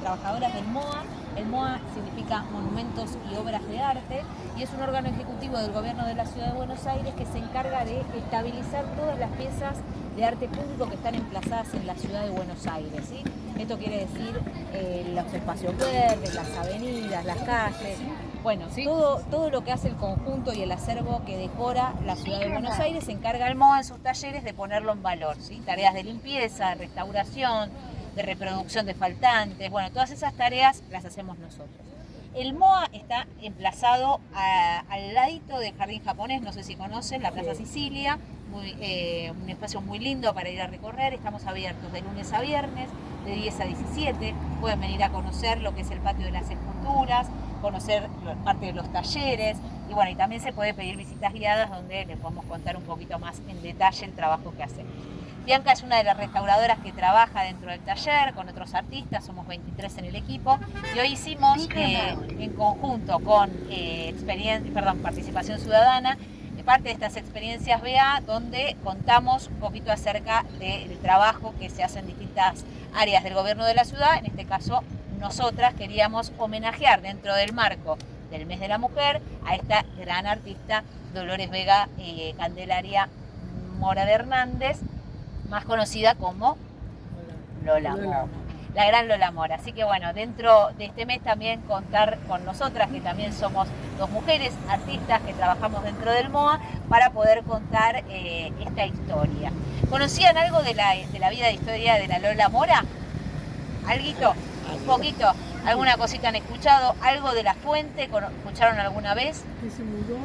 trabajadoras del MOA. El MOA significa Monumentos y Obras de Arte y es un órgano ejecutivo del gobierno de la Ciudad de Buenos Aires que se encarga de estabilizar todas las piezas de arte público que están emplazadas en la Ciudad de Buenos Aires, ¿sí? Esto quiere decir los espacios verdes, las avenidas, las calles. Bueno, sí, todo lo que hace el conjunto y el acervo que decora la Ciudad de Buenos Aires se encarga el MOA en sus talleres de ponerlo en valor, ¿sí? Tareas de limpieza, de restauración, de reproducción de faltantes, bueno, todas esas tareas las hacemos nosotros. El MOA está emplazado al ladito del Jardín Japonés, no sé si conocen, la Plaza Sicilia, un espacio muy lindo para ir a recorrer. Estamos abiertos de lunes a viernes, de 10 a 17, pueden venir a conocer lo que es el patio de las esculturas, conocer parte de los talleres, y bueno, y también se puede pedir visitas guiadas donde les podemos contar un poquito más en detalle el trabajo que hacemos. Bianca es una de las restauradoras que trabaja dentro del taller con otros artistas, somos 23 en el equipo, y hoy hicimos en conjunto con Participación Ciudadana, parte de estas experiencias BA, donde contamos un poquito acerca del trabajo que se hace en distintas áreas del gobierno de la ciudad. En este caso, nosotras queríamos homenajear dentro del marco del Mes de la Mujer a esta gran artista Dolores Vega Candelaria Mora de Hernández, más conocida como Lola Mora, la gran Lola Mora. Así que bueno, dentro de este mes también contar con nosotras, que también somos dos mujeres artistas que trabajamos dentro del MOA, para poder contar esta historia. ¿Conocían algo de la vida e historia de la Lola Mora? ¿Alguito? ¿Un poquito? ¿Alguna cosita han escuchado? ¿Algo de la fuente? ¿Escucharon alguna vez? Que se mudó.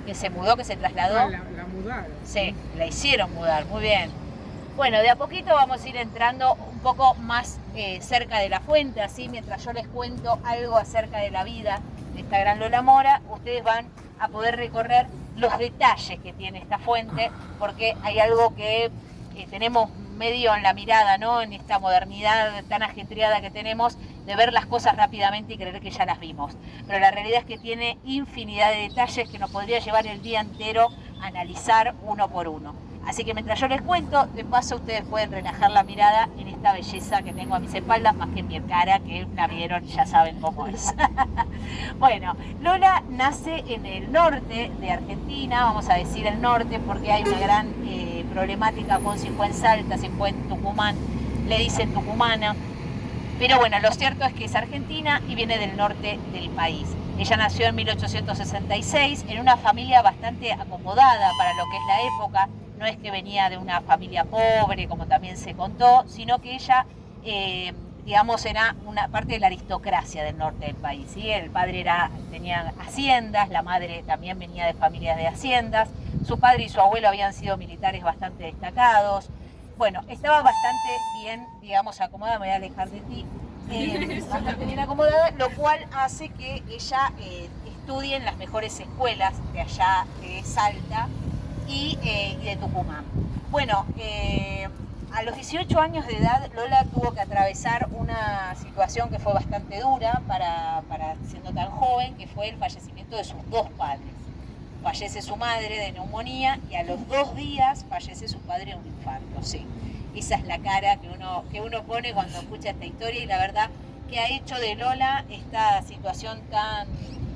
Que se mudó, que se trasladó. Ah, la mudaron. Sí, la hicieron mudar, muy bien. Bueno, de a poquito vamos a ir entrando un poco más cerca de la fuente, así mientras yo les cuento algo acerca de la vida de esta gran Lola Mora, ustedes van a poder recorrer los detalles que tiene esta fuente, porque hay algo que tenemos medio en la mirada, ¿no? En esta modernidad tan ajetreada que tenemos, de ver las cosas rápidamente y creer que ya las vimos. Pero la realidad es que tiene infinidad de detalles que nos podría llevar el día entero a analizar uno por uno. Así que mientras yo les cuento, de paso ustedes pueden relajar la mirada en esta belleza que tengo a mis espaldas, más que en mi cara, que la vieron y ya saben cómo es. Bueno, Lola nace en el norte de Argentina, vamos a decir el norte porque hay una gran problemática con si fue en Salta, si fue en Tucumán, le dicen tucumana. Pero bueno, lo cierto es que es argentina y viene del norte del país. Ella nació en 1866 en una familia bastante acomodada para lo que es la época. No es que venía de una familia pobre, como también se contó, sino que ella, digamos, era una parte de la aristocracia del norte del país, ¿sí? El padre tenía haciendas, la madre también venía de familias de haciendas, su padre y su abuelo habían sido militares bastante destacados. Bueno, estaba bastante bien, digamos, acomodada, me voy a alejar de ti, bastante bien acomodada, lo cual hace que ella estudie en las mejores escuelas de allá de Salta y de Tucumán. Bueno, a los 18 años de edad Lola tuvo que atravesar una situación que fue bastante dura para siendo tan joven, que fue el fallecimiento de sus dos padres. Fallece su madre de neumonía y a los 2 días fallece su padre de un infarto, sí. Esa es la cara que uno pone cuando escucha esta historia, y la verdad que ha hecho de Lola esta situación tan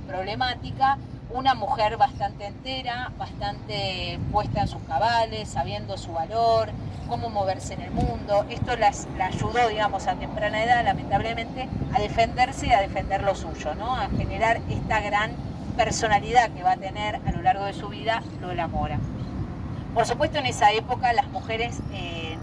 problemática una mujer bastante entera, bastante puesta en sus cabales, sabiendo su valor, cómo moverse en el mundo. Esto la ayudó, digamos, a temprana edad, lamentablemente, a defenderse y a defender lo suyo, ¿no? A generar esta gran personalidad que va a tener a lo largo de su vida Lola Mora. Por supuesto, en esa época las mujeres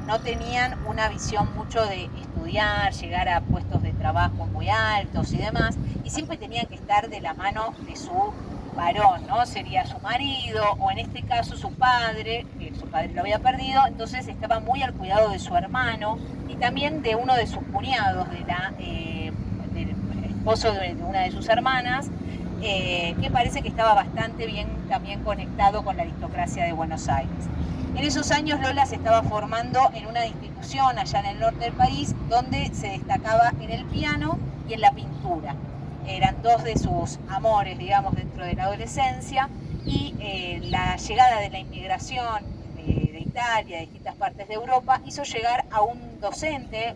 no tenían una visión mucho de estudiar, llegar a puestos de trabajo muy altos y demás, y siempre tenían que estar de la mano de su varón, ¿no? Sería su marido, o en este caso su padre, que su padre lo había perdido, entonces estaba muy al cuidado de su hermano y también de uno de sus cuñados, del esposo de una de sus hermanas, que parece que estaba bastante bien también conectado con la aristocracia de Buenos Aires. En esos años Lola se estaba formando en una institución allá en el norte del país, donde se destacaba en el piano y en la pintura. Eran dos de sus amores, digamos, dentro de la adolescencia, y la llegada de la inmigración de Italia, de distintas partes de Europa, hizo llegar a un docente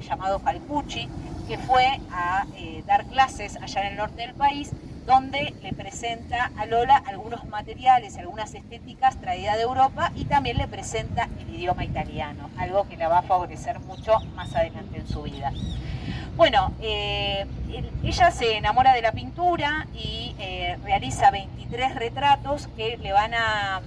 llamado Falcucci, que fue a dar clases allá en el norte del país, donde le presenta a Lola algunos materiales, algunas estéticas traídas de Europa, y también le presenta el idioma italiano, algo que la va a favorecer mucho más adelante en su vida. Bueno, ella se enamora de la pintura y realiza 23 retratos que le van a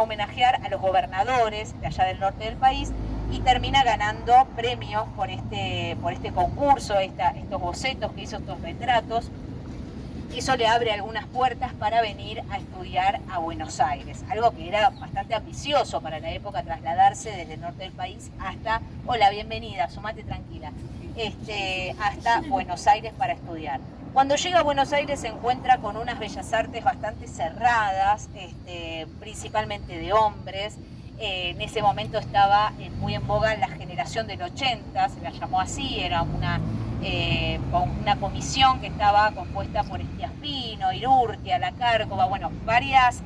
homenajear a los gobernadores de allá del norte del país, y termina ganando premios por este concurso, estos bocetos que hizo, estos retratos. Eso le abre algunas puertas para venir a estudiar a Buenos Aires, algo que era bastante ambicioso para la época, trasladarse desde el norte del país hasta, hola, bienvenida, sumate tranquila, hasta Buenos Aires para estudiar. Cuando llega a Buenos Aires se encuentra con unas bellas artes bastante cerradas, principalmente de hombres. En ese momento estaba muy en boga la generación del 80, se la llamó así, era una comisión que estaba compuesta por Schiaffino, Irurtia, La Cárcova, bueno, varias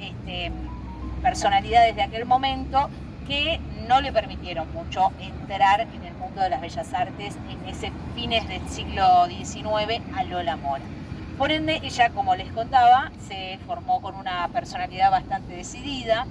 personalidades de aquel momento que no le permitieron mucho entrar en el mundo de las bellas artes en ese fines del siglo XIX a Lola Mora. Por ende, ella, como les contaba, se formó con una personalidad bastante decidida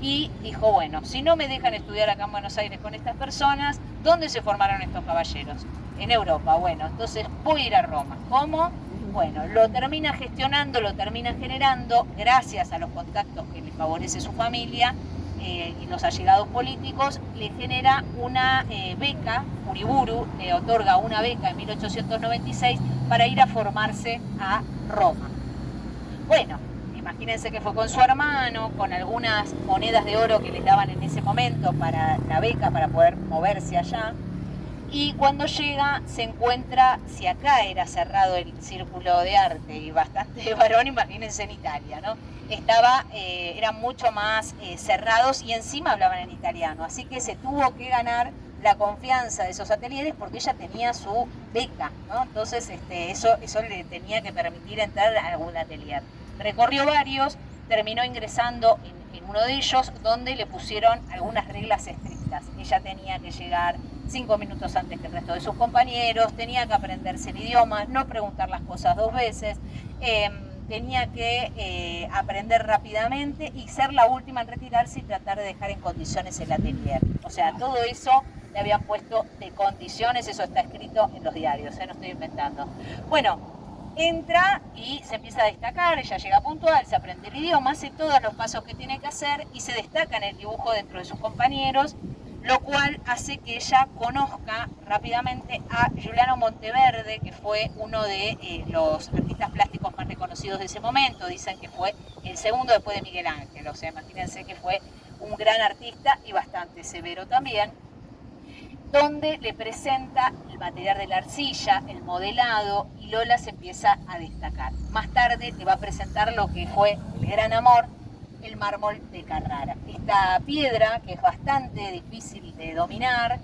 y dijo, bueno, si no me dejan estudiar acá en Buenos Aires con estas personas, ¿dónde se formaron estos caballeros? En Europa. Bueno, entonces voy a ir a Roma. ¿Cómo? Bueno, lo termina gestionando, lo termina generando gracias a los contactos que le favorece su familia y los allegados políticos. Le genera una beca, Uriburu le otorga una beca en 1896 para ir a formarse a Roma. Bueno, imagínense que fue con su hermano, con algunas monedas de oro que les daban en ese momento para la beca, para poder moverse allá. Y cuando llega se encuentra, si acá era cerrado el círculo de arte y bastante varón, imagínense en Italia, ¿no? Eran mucho más cerrados y encima hablaban en italiano, así que se tuvo que ganar la confianza de esos ateliers porque ella tenía su beca, ¿no? Entonces eso le tenía que permitir entrar a algún atelier. Recorrió varios, terminó ingresando en uno de ellos, donde le pusieron algunas reglas estrictas. Ella tenía que llegar 5 minutos antes que el resto de sus compañeros, tenía que aprenderse el idioma, no preguntar las cosas 2 veces, tenía que aprender rápidamente y ser la última en retirarse y tratar de dejar en condiciones el atelier. O sea, todo eso le habían puesto de condiciones, eso está escrito en los diarios, no estoy inventando. Bueno, entra y se empieza a destacar, ella llega puntual, se aprende el idioma, hace todos los pasos que tiene que hacer y se destaca en el dibujo dentro de sus compañeros, lo cual hace que ella conozca rápidamente a Giuliano Monteverde, que fue uno de los artistas plásticos más reconocidos de ese momento. Dicen que fue el segundo después de Miguel Ángel, o sea, imagínense que fue un gran artista y bastante severo también, donde le presenta el material de la arcilla, el modelado, y Lola se empieza a destacar. Más tarde le va a presentar lo que fue el gran amor, el mármol de Carrara. Esta piedra, que es bastante difícil de dominar,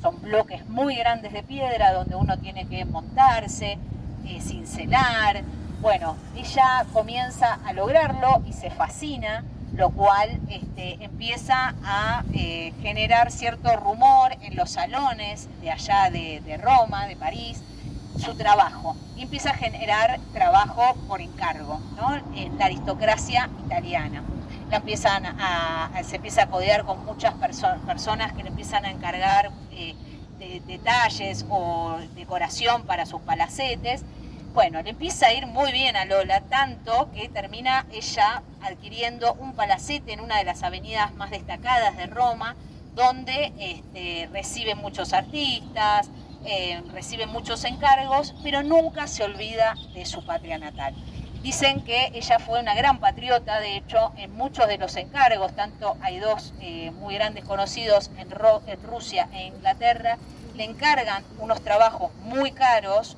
son bloques muy grandes de piedra donde uno tiene que montarse, cincelar. Bueno, ella comienza a lograrlo y se fascina, lo cual empieza a generar cierto rumor en los salones de allá de Roma, de París, su trabajo. Y empieza a generar trabajo por encargo, ¿no? En la aristocracia italiana. Se empieza a codear con muchas personas que le empiezan a encargar detalles o decoración para sus palacetes. Bueno, le empieza a ir muy bien a Lola, tanto que termina ella adquiriendo un palacete en una de las avenidas más destacadas de Roma, donde recibe muchos artistas, recibe muchos encargos, pero nunca se olvida de su patria natal. Dicen que ella fue una gran patriota, de hecho, en muchos de los encargos, tanto hay dos muy grandes conocidos en Rusia e Inglaterra, le encargan unos trabajos muy caros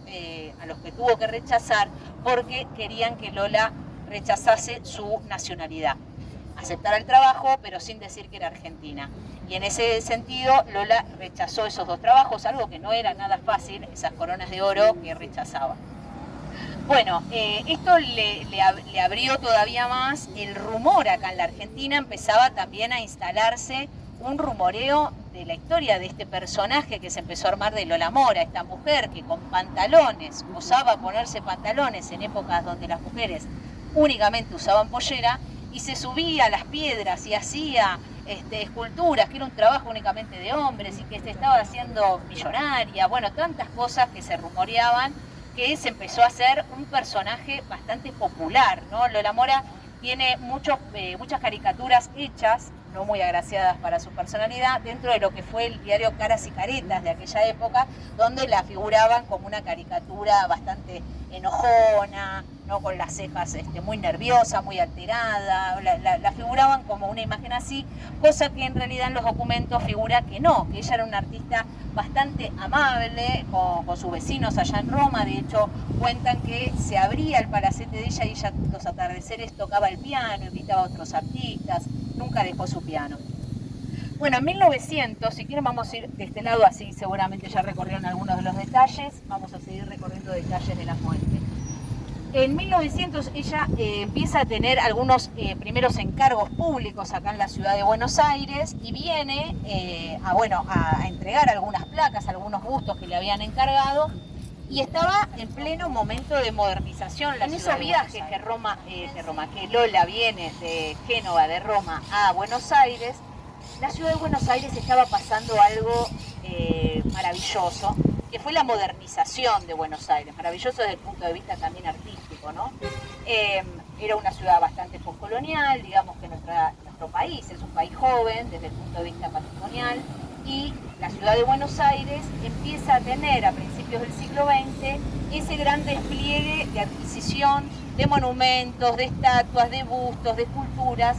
a los que tuvo que rechazar porque querían que Lola rechazase su nacionalidad. Aceptara el trabajo, pero sin decir que era argentina. Y en ese sentido, Lola rechazó esos 2 trabajos, algo que no era nada fácil, esas coronas de oro que rechazaba. Bueno, esto le abrió todavía más el rumor acá en la Argentina, empezaba también a instalarse un rumoreo de la historia de este personaje que se empezó a armar de Lola Mora, esta mujer que con pantalones, osaba ponerse pantalones en épocas donde las mujeres únicamente usaban pollera, y se subía a las piedras y hacía esculturas, que era un trabajo únicamente de hombres y que se estaba haciendo millonaria, bueno, tantas cosas que se rumoreaban, que se empezó a hacer un personaje bastante popular, ¿no? Lola Mora tiene muchas caricaturas hechas, no muy agraciadas para su personalidad, dentro de lo que fue el diario Caras y Caretas de aquella época, donde la figuraban como una caricatura bastante enojona, ¿no? Con las cejas muy nerviosa, muy alterada, la figuraban como una imagen así, cosa que en realidad en los documentos figura que no, que ella era una artista bastante amable con sus vecinos allá en Roma. De hecho cuentan que se abría el palacete de ella y ella los atardeceres tocaba el piano, invitaba a otros artistas, nunca dejó su piano. Bueno, en 1900, si quieren vamos a ir de este lado, así seguramente ya recorrieron algunos de los detalles, vamos a seguir recorriendo detalles de la fuente. En 1900 ella empieza a tener algunos primeros encargos públicos acá en la ciudad de Buenos Aires y viene a entregar algunas placas, algunos bustos que le habían encargado, y estaba en pleno momento de modernización. En esos viajes que Lola viene de Génova, de Roma a Buenos Aires, la ciudad de Buenos Aires estaba pasando algo maravilloso, que fue la modernización de Buenos Aires, maravilloso desde el punto de vista también artístico, ¿no? Era una ciudad bastante postcolonial, digamos que nuestro país es un país joven desde el punto de vista patrimonial, y la ciudad de Buenos Aires empieza a tener a principios del siglo XX ese gran despliegue de adquisición de monumentos, de estatuas, de bustos, de esculturas,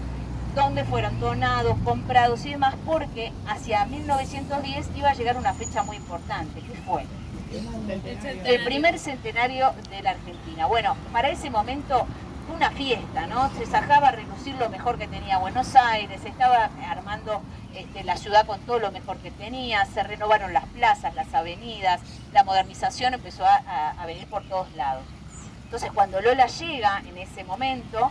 donde fueron donados, comprados y demás, porque hacia 1910 iba a llegar una fecha muy importante, que fue el primer centenario de la Argentina. Bueno, para ese momento fue una fiesta, ¿no? Se sacaba a relucir lo mejor que tenía Buenos Aires, se estaba armando la ciudad con todo lo mejor que tenía, se renovaron las plazas, las avenidas, la modernización empezó a venir por todos lados. Entonces cuando Lola llega en ese momento,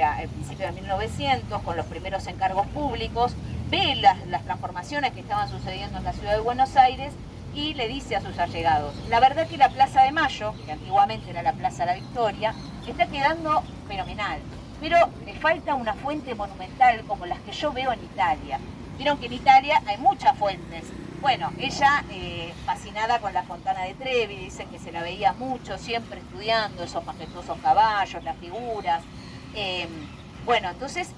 al principio de 1900, con los primeros encargos públicos, ve las transformaciones que estaban sucediendo en la ciudad de Buenos Aires y le dice a sus allegados: la verdad que la Plaza de Mayo, que antiguamente era la Plaza de la Victoria, está quedando fenomenal, pero le falta una fuente monumental como las que yo veo en Italia. Vieron que en Italia hay muchas fuentes. Bueno, ella fascinada con la Fontana de Trevi, dice que se la veía mucho, siempre estudiando esos majestuosos caballos, las figuras. Bueno, entonces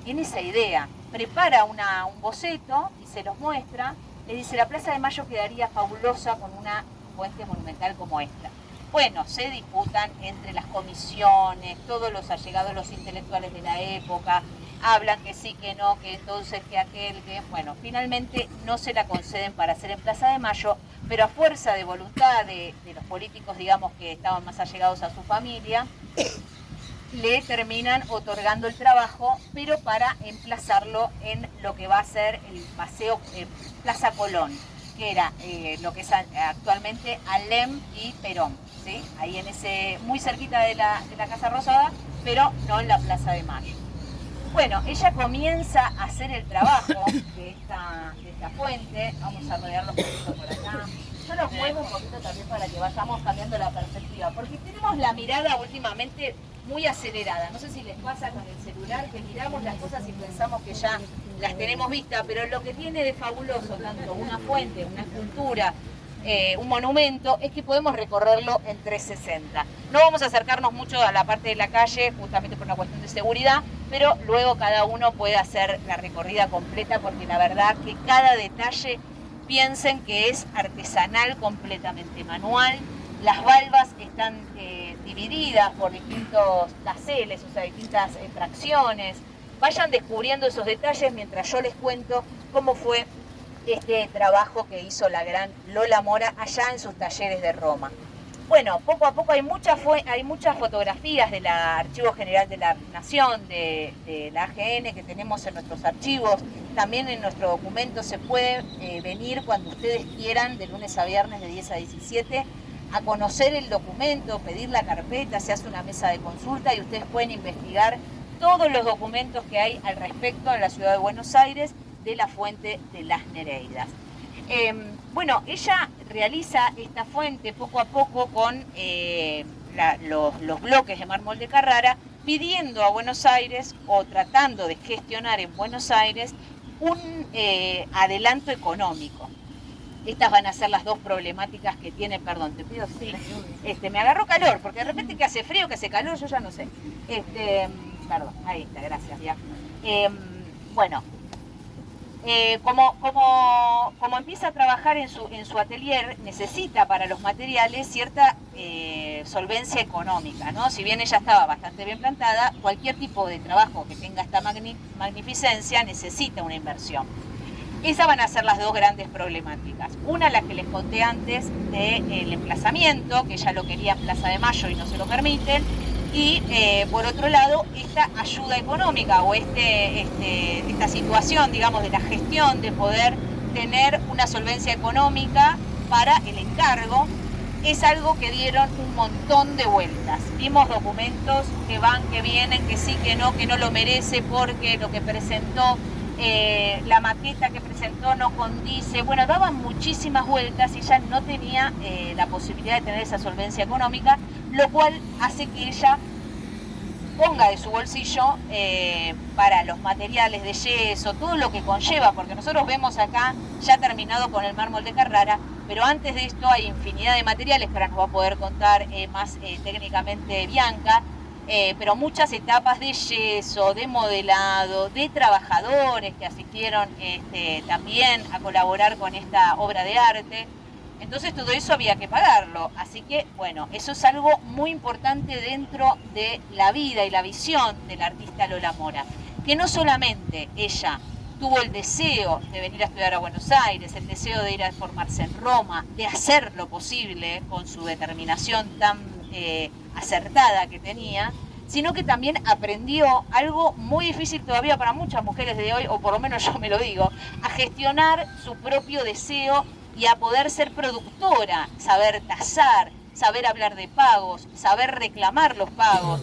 tiene esa idea, prepara un boceto y se los muestra, le dice: la Plaza de Mayo quedaría fabulosa con una fuente monumental como esta. Bueno, se disputan entre las comisiones, todos los allegados, los intelectuales de la época, hablan que sí, que no, que entonces, que aquel, que... Bueno, finalmente no se la conceden para hacer en Plaza de Mayo, pero a fuerza de voluntad de los políticos, digamos, que estaban más allegados a su familia, le terminan otorgando el trabajo, pero para emplazarlo en lo que va a ser el paseo Plaza Colón, que era lo que es actualmente Alem y Perón, ¿sí? Ahí muy cerquita de la Casa Rosada, pero no en la Plaza de Mayo. Bueno, ella comienza a hacer el trabajo de esta fuente. Vamos a rodearlo un poquito por acá. Yo lo muevo un poquito también para que vayamos cambiando la perspectiva, porque tenemos la mirada últimamente muy acelerada. No sé si les pasa con el celular, que miramos las cosas y pensamos que ya las tenemos vistas, pero lo que tiene de fabuloso tanto una fuente, una escultura, un monumento, es que podemos recorrerlo en 360. No vamos a acercarnos mucho a la parte de la calle, justamente por una cuestión de seguridad, pero luego cada uno puede hacer la recorrida completa, porque la verdad que cada detalle, piensen que es artesanal, completamente manual. Las valvas están divididas por distintos taseles, o sea, distintas fracciones. Vayan descubriendo esos detalles mientras yo les cuento cómo fue este trabajo que hizo la gran Lola Mora allá en sus talleres de Roma. Bueno, poco a poco hay muchas fotografías del Archivo General de la Nación, de la AGN, que tenemos en nuestros archivos. También en nuestro documento se puede venir cuando ustedes quieran, de lunes a viernes de 10 a 17, a conocer el documento, pedir la carpeta, se hace una mesa de consulta y ustedes pueden investigar todos los documentos que hay al respecto en la ciudad de Buenos Aires de la fuente de las Nereidas. Bueno, ella realiza esta fuente poco a poco con los bloques de mármol de Carrara, pidiendo a Buenos Aires o tratando de gestionar en Buenos Aires un adelanto económico. Estas van a ser las dos problemáticas que tiene, perdón, te pido, sí, me agarró calor, porque de repente que hace frío, que hace calor, yo ya no sé. Perdón, ahí está, gracias, ya. Bueno, como empieza a trabajar en su atelier, necesita para los materiales cierta solvencia económica, ¿no? Si bien ella estaba bastante bien plantada, cualquier tipo de trabajo que tenga esta magnificencia necesita una inversión. Esas van a ser las dos grandes problemáticas. Una, la que les conté antes, del emplazamiento, que ella lo quería en Plaza de Mayo y no se lo permiten. Y por otro lado, esta ayuda económica o esta situación, digamos, de la gestión, de poder tener una solvencia económica para el encargo, es algo que dieron un montón de vueltas. Vimos documentos que van, que vienen, que sí, que no lo merece porque lo que presentó, la maqueta que presentó no condice. Bueno, daban muchísimas vueltas y ella no tenía la posibilidad de tener esa solvencia económica, lo cual hace que ella ponga de su bolsillo para los materiales de yeso, todo lo que conlleva, porque nosotros vemos acá ya terminado con el mármol de Carrara, pero antes de esto hay infinidad de materiales que ahora nos va a poder contar más técnicamente Bianca, pero muchas etapas de yeso, de modelado, de trabajadores que asistieron también a colaborar con esta obra de arte. Entonces todo eso había que pagarlo, así que bueno, eso es algo muy importante dentro de la vida y la visión del artista Lola Mora, que no solamente ella tuvo el deseo de venir a estudiar a Buenos Aires, el deseo de ir a formarse en Roma, de hacer lo posible con su determinación tan acertada que tenía, sino que también aprendió algo muy difícil todavía para muchas mujeres de hoy, o por lo menos yo me lo digo, a gestionar su propio deseo y a poder ser productora, saber tasar, saber hablar de pagos, saber reclamar los pagos,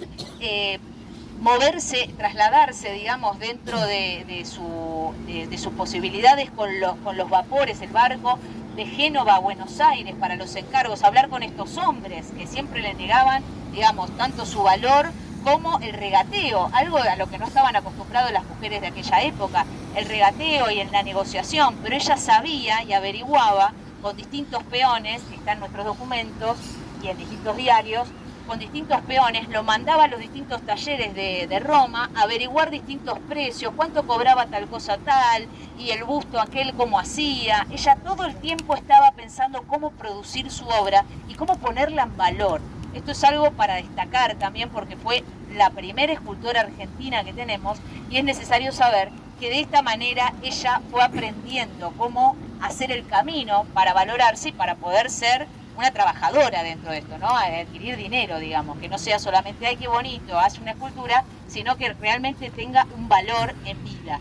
moverse, trasladarse, digamos, dentro de sus posibilidades con los vapores, el barco, de Génova a Buenos Aires para los encargos, hablar con estos hombres que siempre le negaban, digamos, tanto su valor como el regateo, algo a lo que no estaban acostumbradas las mujeres de aquella época, el regateo y en la negociación, pero ella sabía y averiguaba con distintos peones, que están en nuestros documentos y en distintos diarios, con distintos peones, lo mandaba a los distintos talleres de Roma a averiguar distintos precios, cuánto cobraba tal cosa tal, y el busto aquel cómo hacía. Ella todo el tiempo estaba pensando cómo producir su obra y cómo ponerla en valor. Esto es algo para destacar también porque fue la primera escultora argentina que tenemos y es necesario saber que de esta manera ella fue aprendiendo cómo hacer el camino para valorarse y para poder ser una trabajadora dentro de esto, ¿no? Adquirir dinero, digamos, que no sea solamente, ay, qué bonito, hace una escultura, sino que realmente tenga un valor en vida.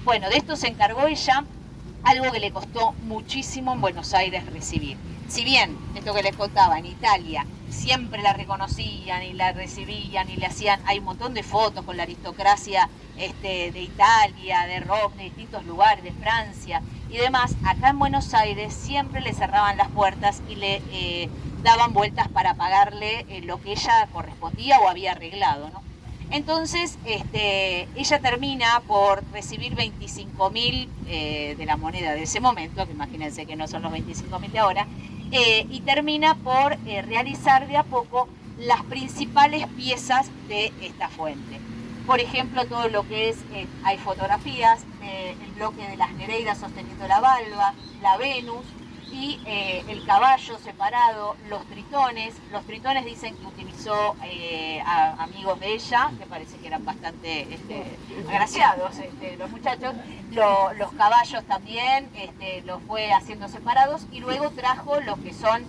Bueno, de esto se encargó ella, algo que le costó muchísimo en Buenos Aires recibir. Si bien, esto que les contaba, en Italia siempre la reconocían y la recibían y le hacían, hay un montón de fotos con la aristocracia de Italia, de Roma, de distintos lugares, de Francia y demás, acá en Buenos Aires siempre le cerraban las puertas y le daban vueltas para pagarle lo que ella correspondía o había arreglado, ¿no? Entonces, ella termina por recibir 25.000 de la moneda de ese momento, que imagínense que no son los 25.000 de ahora, y termina por realizar de a poco las principales piezas de esta fuente. Por ejemplo, todo lo que es, hay fotografías del bloque de las Nereidas sosteniendo la Balba, la Venus, y el caballo separado, los tritones. Los tritones dicen que utilizó a amigos de ella, que parece que eran bastante agraciados los muchachos. Los caballos también los fue haciendo separados y luego trajo lo que son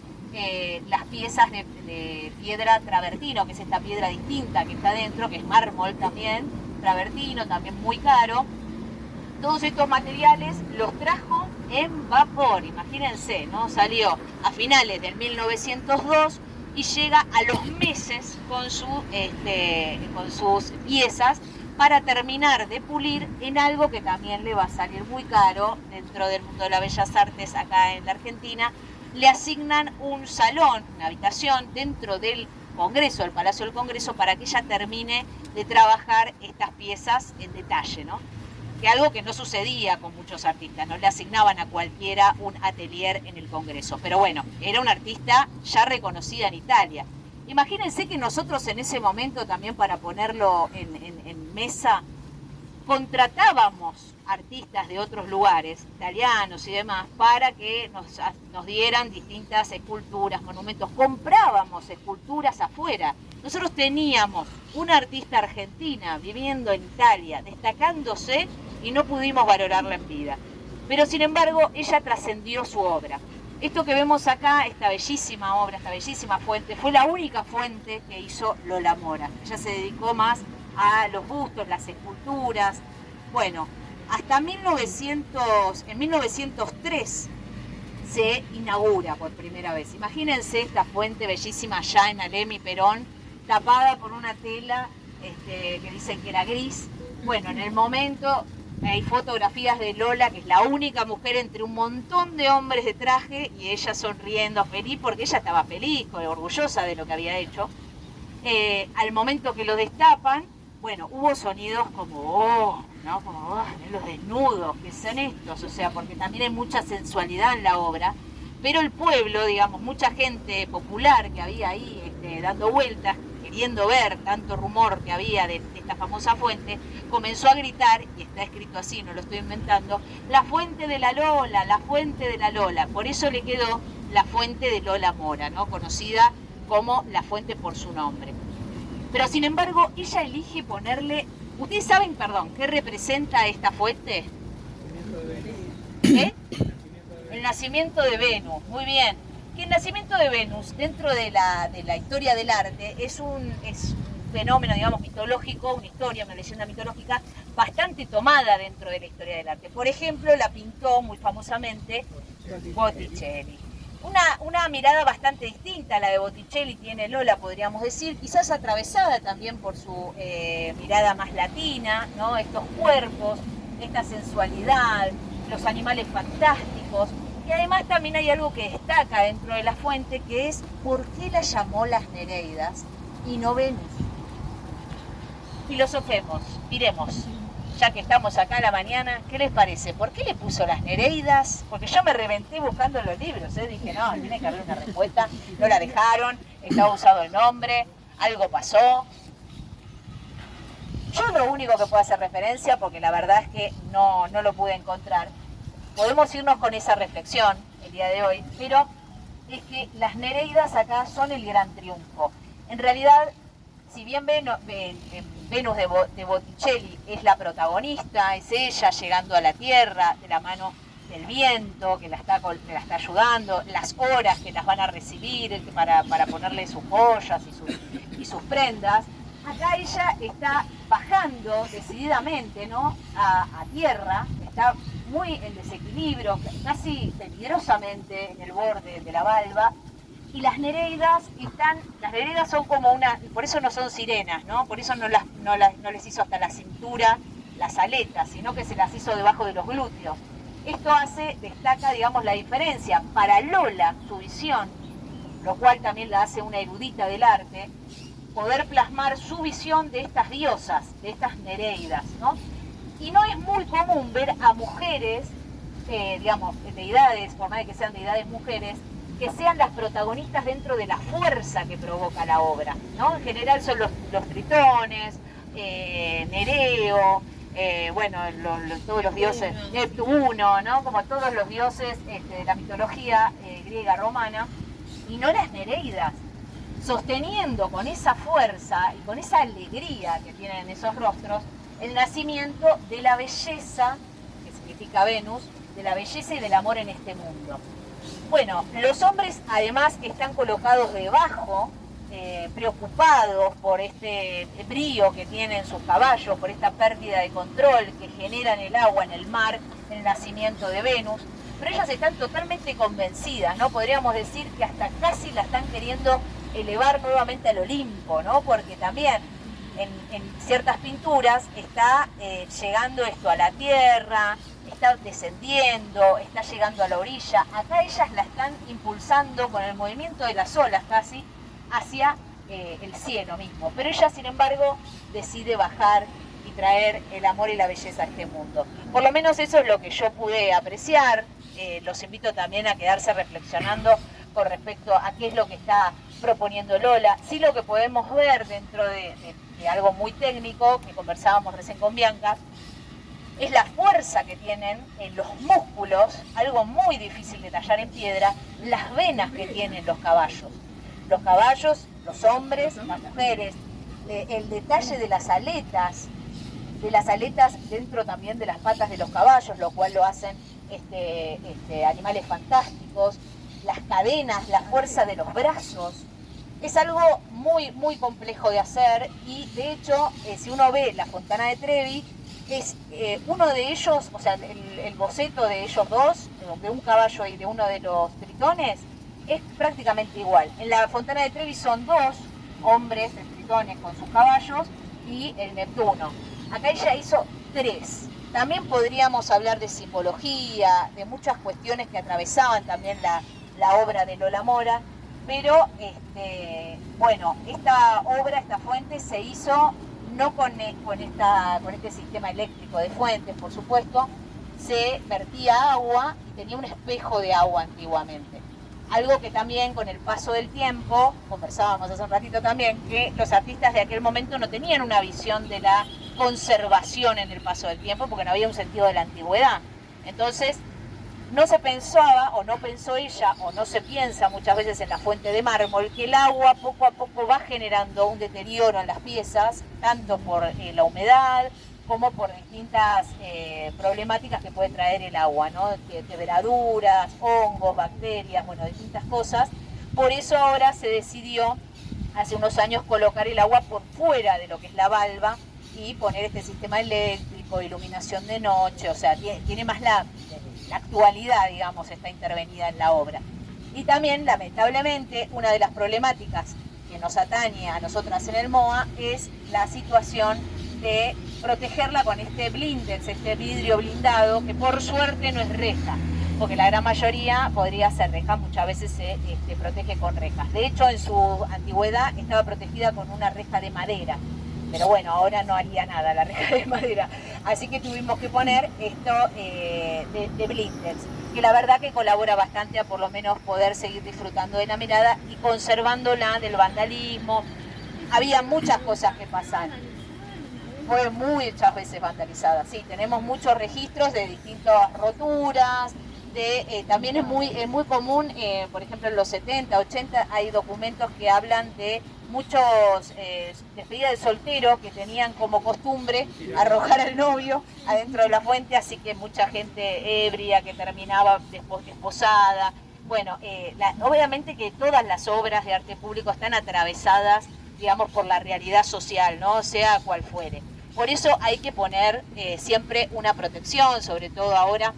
las piezas de piedra travertino, que es esta piedra distinta que está dentro, que es mármol también, travertino, también muy caro. Todos estos materiales los trajo en vapor, imagínense, ¿no? Salió a finales del 1902 y llega a los meses con sus piezas para terminar de pulir en algo que también le va a salir muy caro dentro del mundo de las bellas artes acá en la Argentina. Le asignan un salón, una habitación dentro del Congreso, del Palacio del Congreso, para que ella termine de trabajar estas piezas en detalle, ¿no? Que algo que no sucedía con muchos artistas, no le asignaban a cualquiera un atelier en el Congreso. Pero bueno, era una artista ya reconocida en Italia. Imagínense que nosotros en ese momento también, para ponerlo en mesa, contratábamos artistas de otros lugares, italianos y demás, para que nos dieran distintas esculturas, monumentos. Comprábamos esculturas afuera. Nosotros teníamos una artista argentina viviendo en Italia, destacándose, y no pudimos valorarla en vida. Pero sin embargo, ella trascendió su obra. Esto que vemos acá, esta bellísima obra, esta bellísima fuente, fue la única fuente que hizo Lola Mora. Ella se dedicó más a los bustos, las esculturas. Bueno, hasta en 1903 se inaugura por primera vez. Imagínense esta fuente bellísima allá en Alem y Perón, tapada por una tela que dicen que era gris. Bueno, en el momento hay fotografías de Lola, que es la única mujer entre un montón de hombres de traje, y ella sonriendo, feliz, porque ella estaba feliz, orgullosa de lo que había hecho. Al momento que lo destapan, bueno, hubo sonidos como, oh, ¿no? Como, oh, los desnudos, ¿qué son estos? O sea, porque también hay mucha sensualidad en la obra, pero el pueblo, digamos, mucha gente popular que había ahí dando vueltas, queriendo ver tanto rumor que había de esta famosa fuente, comenzó a gritar, y está escrito así, no lo estoy inventando, la fuente de la Lola, la fuente de la Lola. Por eso le quedó la fuente de Lola Mora, ¿no? Conocida como la fuente por su nombre. Pero sin embargo, ella elige ponerle... ¿Ustedes saben, perdón, qué representa esta fuente? ¿Eh? El nacimiento de Venus, muy bien. Que el nacimiento de Venus, dentro de la historia del arte, es un fenómeno, digamos, mitológico, una leyenda mitológica bastante tomada dentro de la historia del arte. Por ejemplo, la pintó muy famosamente Botticelli. Una mirada bastante distinta a la de Botticelli tiene Lola, podríamos decir, quizás atravesada también por su mirada más latina, ¿no? Estos cuerpos, esta sensualidad, los animales fantásticos. Y además también hay algo que destaca dentro de la fuente, que es por qué la llamó las Nereidas y no Venus. Filosofemos, miremos, ya que estamos acá a la mañana, ¿qué les parece? ¿Por qué le puso las Nereidas? Porque yo me reventé buscando en los libros, dije, no, tiene que haber una respuesta, no la dejaron, estaba usado el nombre, algo pasó. Yo lo único que puedo hacer referencia, porque la verdad es que no lo pude encontrar, podemos irnos con esa reflexión el día de hoy, pero es que las Nereidas acá son el gran triunfo. En realidad, si bien Venus de Botticelli es la protagonista, es ella llegando a la Tierra de la mano del viento que la está ayudando, las horas que las van a recibir para ponerle sus joyas y sus prendas, acá ella está bajando decididamente, ¿no? a tierra, está muy en desequilibrio, casi peligrosamente en el borde de la valva, y las Nereidas son como por eso no son sirenas, ¿no? Por eso no les hizo hasta la cintura las aletas, sino que se las hizo debajo de los glúteos. Esto destaca, digamos, la diferencia para Lola, su visión, lo cual también la hace una erudita del arte, poder plasmar su visión de estas diosas, de estas Nereidas, ¿no? Y no es muy común ver a mujeres, digamos, deidades, por más de que sean deidades mujeres, que sean las protagonistas dentro de la fuerza que provoca la obra, ¿no? En general son los tritones, Nereo, bueno, todos los dioses, Neptuno, ¿no? Como todos los dioses de la mitología griega romana, y no las Nereidas, sosteniendo con esa fuerza y con esa alegría que tienen esos rostros el nacimiento de la belleza, que significa Venus, de la belleza y del amor en este mundo. Bueno, los hombres además están colocados debajo, preocupados por este brío que tienen sus caballos, por esta pérdida de control que generan el agua en el mar, el nacimiento de Venus. pero ellas están totalmente convencidas, ¿no? Podríamos decir que hasta casi la están queriendo elevar nuevamente al Olimpo, ¿no? Porque también en ciertas pinturas está llegando esto a la tierra, está descendiendo, está llegando a la orilla. Acá ellas la están impulsando con el movimiento de las olas casi hacia el cielo mismo. Pero ella, sin embargo, decide bajar y traer el amor y la belleza a este mundo. Por lo menos eso es lo que yo pude apreciar. Los invito también a quedarse reflexionando con respecto a qué es lo que está proponiendo Lola. Sí, lo que podemos ver dentro de algo muy técnico, que conversábamos recién con Bianca, es la fuerza que tienen en los músculos, algo muy difícil de tallar en piedra, las venas que tienen los caballos. Los caballos, los hombres, las mujeres, el detalle de las aletas dentro también de las patas de los caballos, lo cual lo hacen animales fantásticos, las cadenas, la fuerza de los brazos. Es algo muy, muy complejo de hacer y de hecho, si uno ve la Fontana de Trevi, es uno de ellos, o sea, el boceto de ellos dos, de un caballo y de uno de los tritones, es prácticamente igual. En la Fontana de Trevi son dos hombres, tritones con sus caballos, y el Neptuno. Acá ella hizo 3. También podríamos hablar de simbología, de muchas cuestiones que atravesaban también la obra de Lola Mora, pero bueno, esta obra, esta fuente se hizo no con este sistema eléctrico de fuentes, por supuesto, se vertía agua y tenía un espejo de agua antiguamente. Algo que también con el paso del tiempo, conversábamos hace un ratito también, que los artistas de aquel momento no tenían una visión de la conservación en el paso del tiempo, porque no había un sentido de la antigüedad. Entonces, no se pensaba, o no pensó ella, o no se piensa muchas veces en la fuente de mármol, que el agua poco a poco va generando un deterioro en las piezas, tanto por la humedad, como por distintas problemáticas que puede traer el agua, ¿no? Quebraduras, hongos, bacterias, bueno, distintas cosas. Por eso ahora se decidió, hace unos años, colocar el agua por fuera de lo que es la valva y poner este sistema eléctrico, iluminación de noche, o sea, tiene más la actualidad, digamos, está intervenida en la obra. Y también, lamentablemente, una de las problemáticas que nos atañe a nosotras en el MOA es la situación de protegerla con este blindex, este vidrio blindado, que por suerte no es reja, porque la gran mayoría podría ser reja, muchas veces se protege con rejas. De hecho, en su antigüedad estaba protegida con una reja de madera, pero bueno, ahora no haría nada la reja de madera. Así que tuvimos que poner esto de blindex, que la verdad que colabora bastante a por lo menos poder seguir disfrutando de la mirada y conservándola del vandalismo. Había muchas cosas que pasaron. Fue muchas veces vandalizada, sí, tenemos muchos registros de distintas roturas, también es muy común, por ejemplo en los 70, 80 hay documentos que hablan de muchos despedidas de soltero que tenían como costumbre arrojar al novio adentro de la fuente, así que mucha gente ebria que terminaba desposada. Bueno, obviamente que todas las obras de arte público están atravesadas, digamos, por la realidad social, ¿no? Sea cual fuere. Por eso hay que poner siempre una protección, sobre todo ahora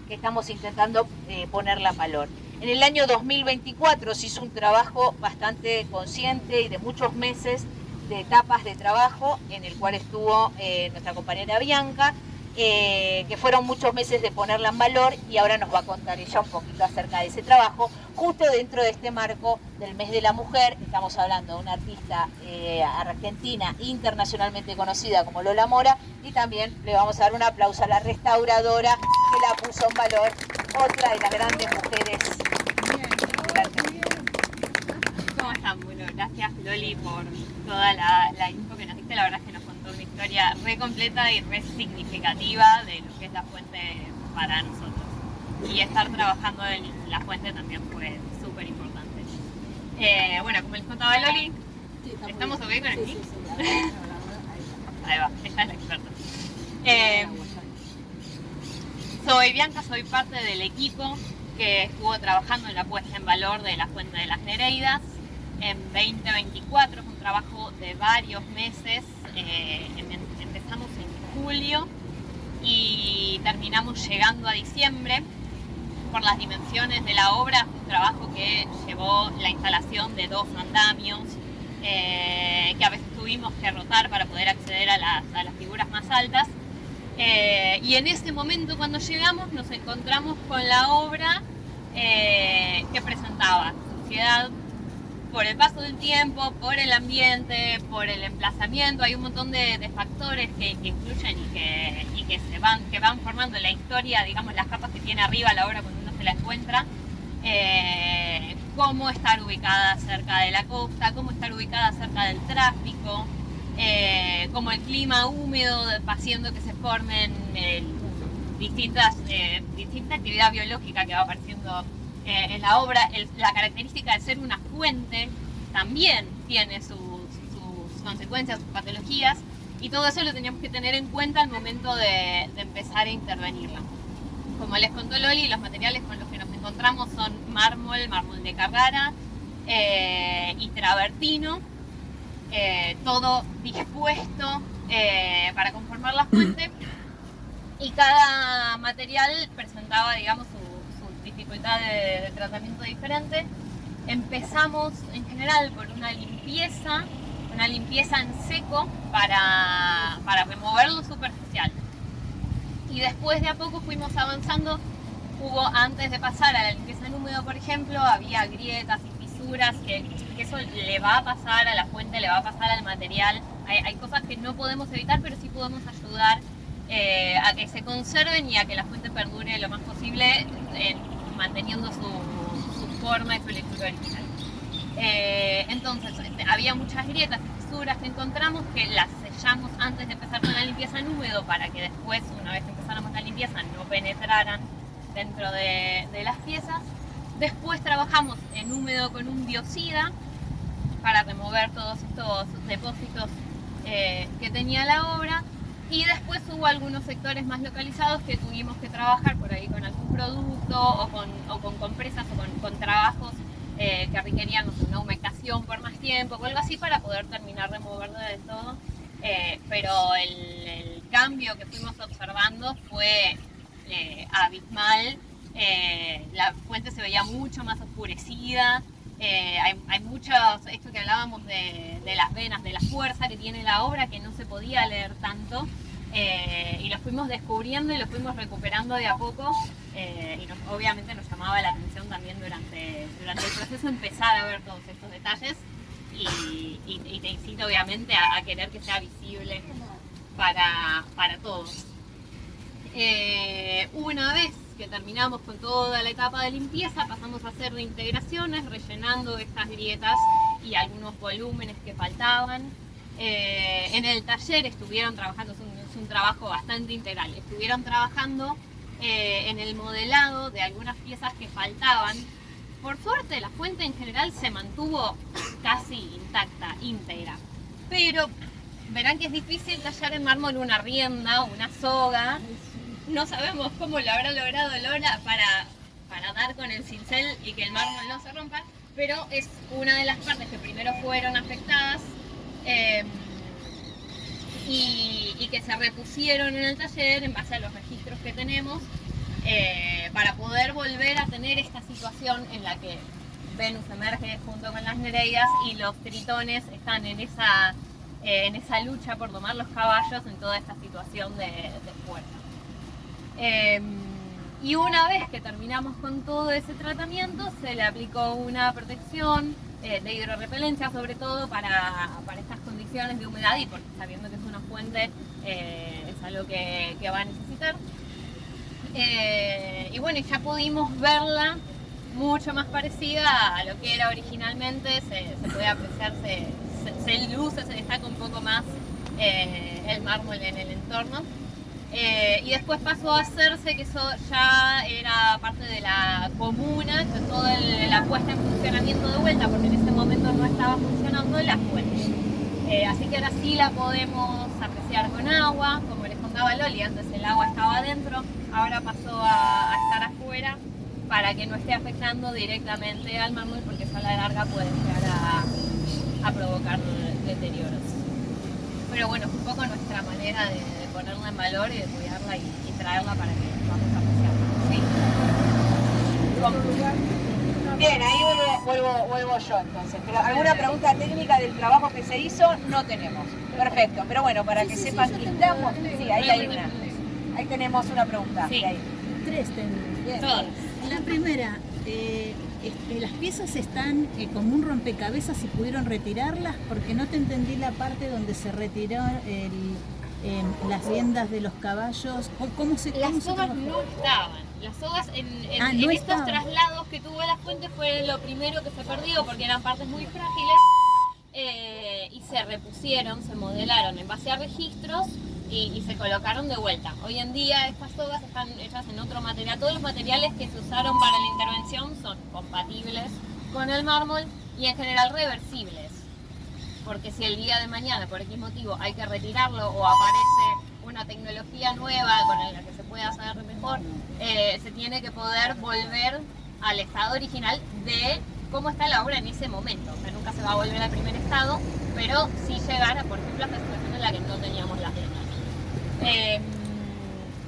que estamos intentando ponerla en valor. En el año 2024 se hizo un trabajo bastante consciente y de muchos meses de etapas de trabajo en el cual estuvo nuestra compañera Bianca, que fueron muchos meses de ponerla en valor y ahora nos va a contar ella un poquito acerca de ese trabajo, justo dentro de este marco del Mes de la Mujer. Estamos hablando de una artista argentina internacionalmente conocida como Lola Mora, y también le vamos a dar un aplauso a la restauradora que la puso en valor, otra de las grandes mujeres de la Argentina. ¿Cómo están? Bueno, gracias Loli por toda la info que nos diste. La verdad es que nos contó una historia re completa y re significativa de lo que es la fuente para nosotros. Y estar trabajando en la fuente también fue súper importante. Bueno, como les contaba Loli, ¿estamos ok con el link? Ahí va, ella es la experta. Soy Bianca, soy parte del equipo que estuvo trabajando en la puesta en valor de la Fuente de las Nereidas en 2024. Fue un trabajo de varios meses. Empezamos en julio y terminamos llegando a diciembre. por las dimensiones de la obra, fue un trabajo que llevó la instalación de 2 andamios, que a veces tuvimos que rotar para poder acceder a las figuras más altas. Y en ese momento, cuando llegamos, nos encontramos con la obra que presentaba suciedad por el paso del tiempo, por el ambiente, por el emplazamiento. Hay un montón de factores que influyen y que van formando la historia, digamos, las capas que tiene arriba la obra cuando uno se la encuentra. Cómo estar ubicada cerca de la costa, cómo estar ubicada cerca del tráfico, como el clima húmedo haciendo que se formen distinta actividad biológica que va apareciendo en la obra. La característica de ser una fuente también tiene sus consecuencias, sus patologías, y todo eso lo teníamos que tener en cuenta al momento de empezar a intervenirla. Como les contó Loli, los materiales con los que nos encontramos son mármol de Carrara y travertino, todo dispuesto para conformar la fuente, y cada material presentaba, digamos, su dificultad de tratamiento diferente. Empezamos en general por una limpieza en seco para remover lo superficial, y después de a poco fuimos avanzando. Antes de pasar a la limpieza en húmedo, por ejemplo, había grietas y fisuras que eso le va a pasar a la fuente, le va a pasar al material. Hay cosas que no podemos evitar, pero sí podemos ayudar a que se conserven y a que la fuente perdure lo más posible, manteniendo su forma y su lectura original. Entonces, había muchas grietas y fisuras que encontramos, que las sellamos antes de empezar con la limpieza en húmedo para que después, una vez que empezáramos la limpieza, no penetraran dentro de las piezas. Después trabajamos en húmedo con un biocida para remover todos estos depósitos que tenía la obra, y después hubo algunos sectores más localizados que tuvimos que trabajar por ahí con algún producto o con compresas o con trabajos que requerían, no sé, una humectación por más tiempo o algo así para poder terminar de removerlo de todo. Pero el cambio que fuimos observando fue abismal. La fuente se veía mucho más oscurecida. Hay muchos, esto que hablábamos de las venas, de la fuerza que tiene la obra, que no se podía leer tanto, y lo fuimos descubriendo y lo fuimos recuperando de a poco, y obviamente nos llamaba la atención también durante el proceso empezar a ver todos estos detalles, y te incita obviamente a querer que sea visible para todos. Una vez que terminamos con toda la etapa de limpieza, pasamos a hacer reintegraciones, rellenando estas grietas y algunos volúmenes que faltaban. En el taller estuvieron trabajando, es un trabajo bastante integral, estuvieron trabajando en el modelado de algunas piezas que faltaban. Por suerte la fuente en general se mantuvo casi intacta, íntegra, pero verán que es difícil tallar en mármol una rienda, una soga. No sabemos cómo lo habrá logrado Lola para dar con el cincel y que el mármol no se rompa, pero es una de las partes que primero fueron afectadas y que se repusieron en el taller en base a los registros que tenemos, para poder volver a tener esta situación en la que Venus emerge junto con las Nereidas y los tritones están en esa lucha por tomar los caballos en toda esta situación de fuerza. Y una vez que terminamos con todo ese tratamiento, se le aplicó una protección de hidrorrepelencia, sobre todo para estas condiciones de humedad, y porque sabiendo que es una fuente, es algo que va a necesitar. Y bueno, ya pudimos verla mucho más parecida a lo que era originalmente. Se puede apreciar, se luce, se destaca un poco más el mármol en el entorno. Y después pasó a hacerse, que eso ya era parte de la comuna, que toda la puesta en funcionamiento de vuelta, porque en ese momento no estaba funcionando la fuente. Así que ahora sí la podemos apreciar con agua. Como les contaba Loli, antes el agua estaba adentro, ahora pasó a estar afuera para que no esté afectando directamente al mármol, porque eso a la larga puede llegar a provocar deterioros. Pero bueno, es un poco nuestra manera de ponerla en valor y de cuidarla y traerla para que podamos apreciarla. Sí. Bien, ahí vuelvo yo entonces. Pero alguna pregunta técnica del trabajo que se hizo no tenemos. Perfecto, pero bueno, para que sepan que estamos. Sí, ahí hay una. Ahí tenemos una pregunta. Sí. Ahí. Tres tengo. Bien. Todas. La primera, las piezas están como un rompecabezas y pudieron retirarlas, porque no te entendí la parte donde se retiró las riendas de los caballos. Las sogas no estaban. Las sogas en no estos estaban. traslados que tuvo la fuente fue lo primero que se perdió porque eran partes muy frágiles y se repusieron, se modelaron en base a registros y se colocaron de vuelta. Hoy en día estas sogas están hechas en otro material. Todos los materiales que se usaron para la intervención son compatibles con el mármol y en general reversibles. Porque si el día de mañana, por X motivo, hay que retirarlo o aparece una tecnología nueva con la que se puede hacer mejor, se tiene que poder volver al estado original de cómo está la obra en ese momento. O sea, nunca se va a volver al primer estado, pero sí llegar a, por ejemplo, a esta situación en la que no teníamos las riendas.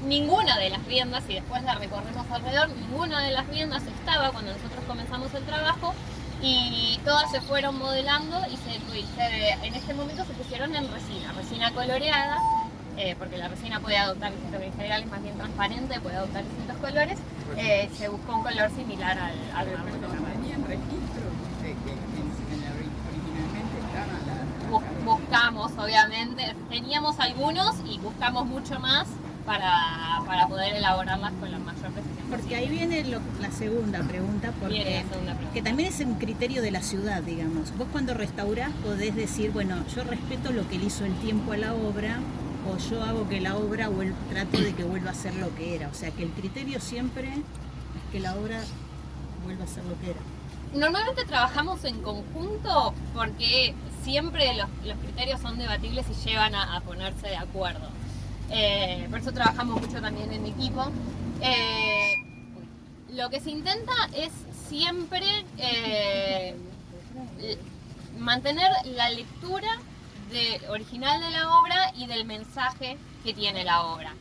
Ninguna de las riendas, y después la recorremos alrededor, ninguna de las riendas estaba cuando nosotros comenzamos el trabajo y todas se fueron modelando y en este momento se pusieron en resina coloreada, porque la resina puede adoptar, en general es más bien transparente, puede adoptar distintos colores, se buscó un color similar al mármol. ¿Tenían registro de que originalmente estaban Buscamos, obviamente, teníamos algunos y buscamos mucho más para poder elaborarlas con la mayor precisión. Porque ahí viene la segunda pregunta, Viene la segunda pregunta. que también es un criterio de la ciudad, digamos. Vos cuando restaurás podés decir, bueno, yo respeto lo que le hizo el tiempo a la obra, o yo hago que la obra trato de que vuelva a ser lo que era. O sea, que el criterio siempre es que la obra vuelva a ser lo que era. Normalmente trabajamos en conjunto porque siempre los criterios son debatibles y llevan a ponerse de acuerdo. Por eso trabajamos mucho también en equipo. Lo que se intenta es siempre mantener la lectura original de la obra y del mensaje que tiene la obra.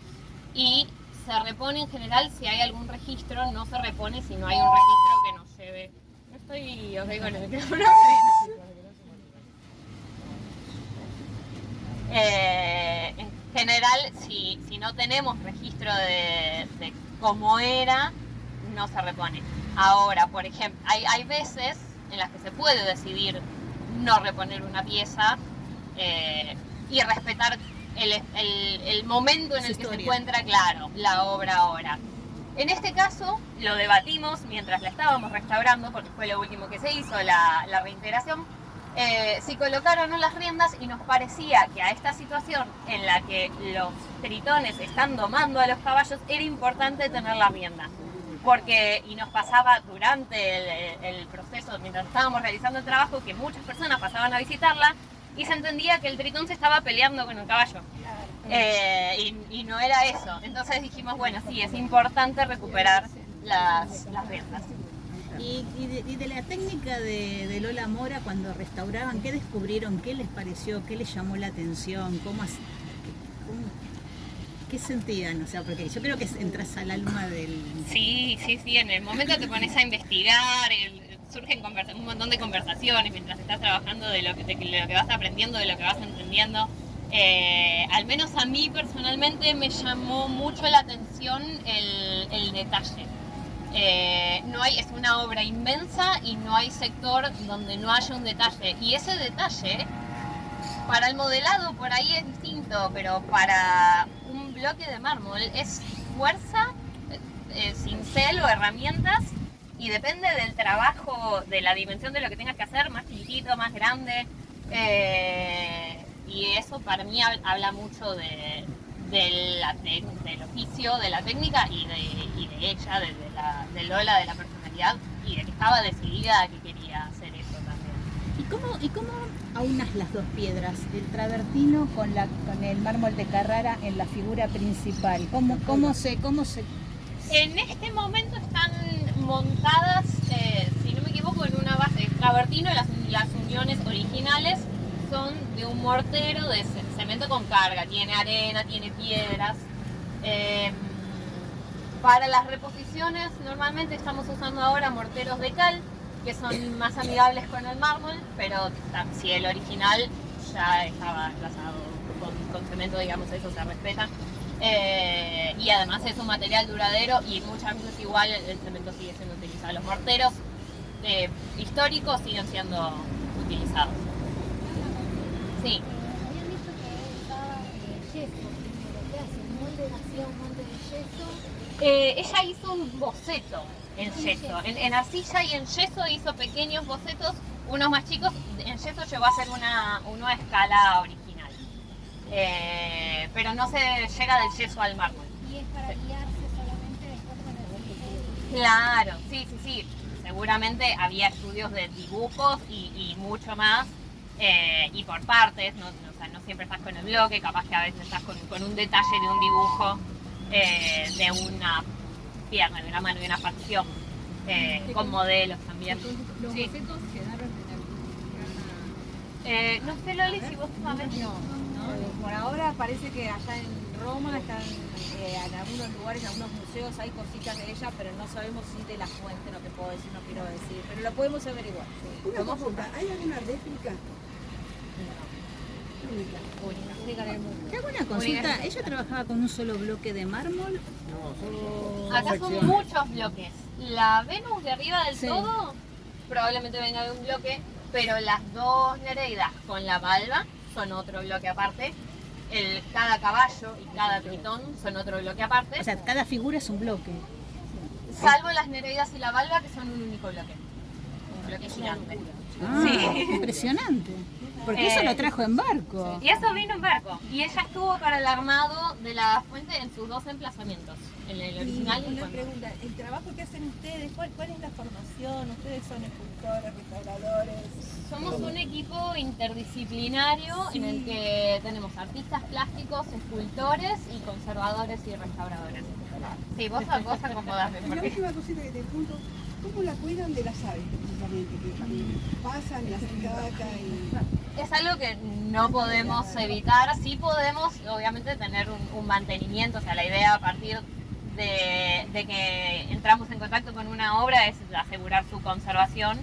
Y se repone en general si hay algún registro, no se repone si no hay un registro que nos lleve. No estoy ok con el micrófono. En general, si no tenemos registro de cómo era, no se repone. Ahora, por ejemplo, hay veces en las que se puede decidir no reponer una pieza y respetar el momento en el que se encuentra, claro, la obra ahora. En este caso, lo debatimos mientras la estábamos restaurando, porque fue lo último que se hizo, la reintegración. Si colocaron las riendas y nos parecía que a esta situación en la que los tritones están domando a los caballos era importante tener la rienda. Y nos pasaba durante el proceso, mientras estábamos realizando el trabajo, que muchas personas pasaban a visitarla y se entendía que el tritón se estaba peleando con el caballo. Y no era eso. Entonces dijimos, bueno, sí, es importante recuperar las riendas. Y de la técnica de Lola Mora, cuando restauraban, ¿qué descubrieron? ¿Qué les pareció? ¿Qué les llamó la atención? ¿Qué sentían? O sea, porque yo creo que entras al alma del... Sí, en el momento te pones a investigar, surgen un montón de conversaciones mientras estás trabajando de lo que vas aprendiendo, de lo que vas entendiendo. Al menos a mí personalmente me llamó mucho la atención el detalle. Es una obra inmensa y no hay sector donde no haya un detalle. Y ese detalle, para el modelado por ahí es distinto, pero para un bloque de mármol es fuerza, cincel o herramientas, y depende del trabajo, de la dimensión de lo que tengas que hacer, más chiquitito, más grande. Y eso para mí habla mucho del oficio, de la técnica y de ella, de Lola, de la personalidad, y de que estaba decidida a que quería hacer eso también. ¿Y cómo aunas las dos piedras, el travertino con el mármol de Carrara en la figura principal? ¿Cómo se En este momento están montadas, si no me equivoco, en una base de travertino. Las uniones originales son de un mortero de cemento con carga, tiene arena, tiene piedras. Para las reposiciones normalmente estamos usando ahora morteros de cal, que son más amigables con el mármol, pero si el original ya estaba emplazado con cemento, digamos, eso se respeta. Y además es un material duradero y muchas veces igual el cemento sigue siendo utilizado. Los morteros históricos siguen siendo utilizados. Sí. Habían dicho que estaba yeso primero. ¿Qué hace? ¿Un molde hacía un molde de yeso? Ella hizo un boceto en yeso. En arcilla y en yeso hizo pequeños bocetos, unos más chicos. En yeso llegó a hacer una escala original. Pero no se llega del yeso al mármol. Y es para guiarse solamente después con el diseño. Claro, sí. Seguramente había estudios de dibujos y mucho más. Y por partes, o sea, no siempre estás con el bloque, capaz que a veces estás con un detalle de un dibujo, de una pierna, de una mano, de una facción, con modelos también. Los Sí. bocetos quedaron en No sé, Loli, si vos sabés. Por ahora parece que allá en Roma están en algunos lugares, en algunos museos hay cositas de ella, pero no sabemos si de la fuente, no te puedo decir, no quiero decir, pero lo podemos averiguar. Sí. Una consulta, ¿hay alguna réplica? Te hago una consulta, ¿ella trabajaba con un solo bloque de mármol? Acá son muchos bloques. La Venus de arriba del Sí. todo probablemente venga de un bloque, pero las dos Nereidas con la valva son otro bloque aparte. Cada caballo y cada tritón son otro bloque aparte. O sea, cada figura es un bloque. Salvo las Nereidas y la valva, que son un único bloque. Un bloque gigante. Ah, Sí. impresionante. Porque eso lo trajo en barco. Y eso vino en barco. Y ella estuvo para el armado de la fuente en sus dos emplazamientos. En el original y Una en pregunta, ¿el trabajo que hacen ustedes, cuál es la formación? ¿Ustedes son escultores, restauradores? Somos un equipo interdisciplinario en el que tenemos artistas plásticos, escultores y conservadores y restauradores. Sí, vos acomodás. Y la última cosita que te pregunto, ¿cómo la cuidan de las aves precisamente? Que pasan, las caca y... Es algo que no podemos evitar, sí podemos obviamente tener un mantenimiento, o sea, la idea a partir de que entramos en contacto con una obra es asegurar su conservación